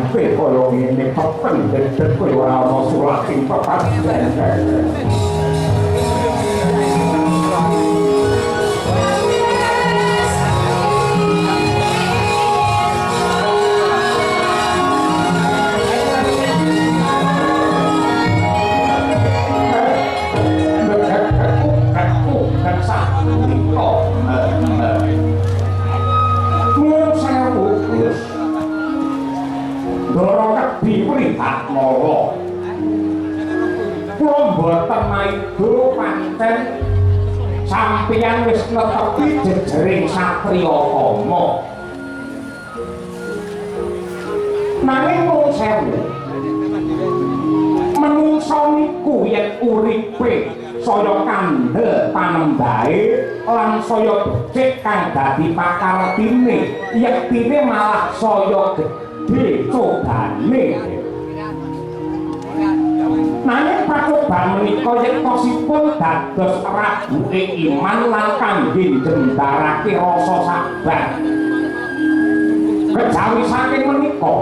sampe kaya ngene kependet kowe ora ana surat sing tepat. Atmara kula mboten maido pancen sampeyan wis netepi jejering satriya kama nanging mung sewu menungsa niku yen uripe saya kandel panembahe lan saya becik kang dadi pakartine yektine malah saya gedhe cobane. Nanging pacoban menika yektosipun dados rabuke iman lan kangge njembarake rasa sabar. Kejawi saking menika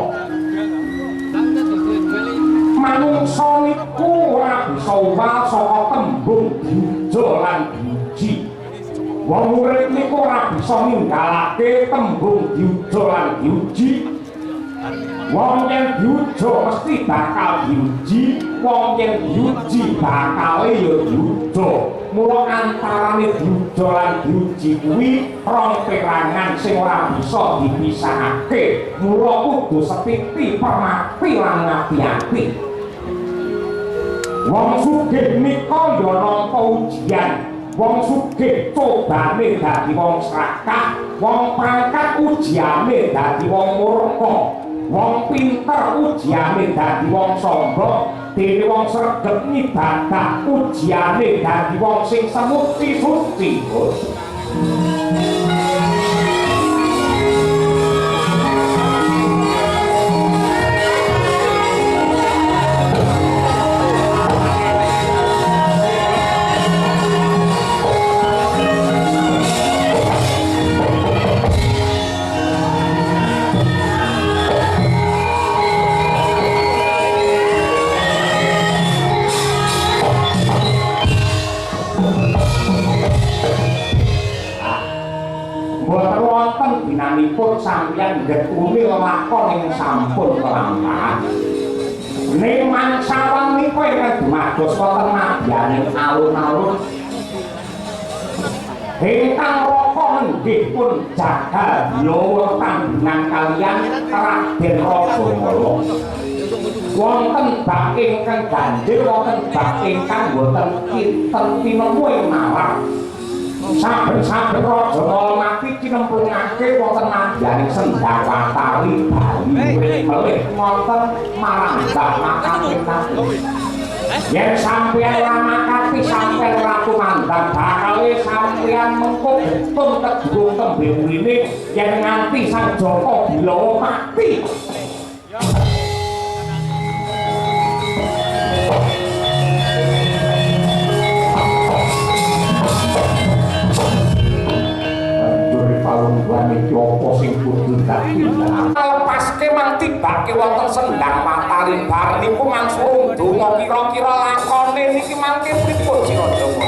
manungsa niku ora bisa uwal saka tembung diuja lan diuji. Wong urip niku ora bisa ninggalake tembung diuja lan diuji. Wong yen diuja mesti bakal diuji, wong yen diuji bakal ya diuja. Mula antarane diuja lan diuji kuwi rong perangan sing ora bisa dipisahake. Mula kudu setiti permati lan ngati-ati. Wong sugih nika ya nampa ujian. Wong sugih cobane dadi wong serakah, wong pangkat ujiane dadi wong murka. Wong pinter ujiane dadi wong sombong, dene wong sregep ngibadah ujiane dadi wong sing semuti-suci. Dinamipun sampeyan ngetuni lakon ing sampun kelampahan. Ning mangsawan nika ingkang dumados wonten madyaning alun-alun. Ingkang raka nenggih pun jagal yawa tandingan kaliyan Raden Rajamala. Wonten bab ingkang ganjil wonten bab ingkang boten kinten tinemu ing nalar. Saben-saben Rajamala mati kinempungake wonten madyaning Sendawatari Bali melih wonten marang Mbah Makati. Yen sampeyan ramakati sampeyan Ratu Mandang bakale sampeyan mengko getun kedurung tembe urine yen nganti Sang Jaka Bilawa mati. Palungguane apa sing kudu dilakukan. Lepaske mantibake wonten Sendawatari bar niku mangsung donga kira-kira lakone niki mangke pripun Sira Jawa?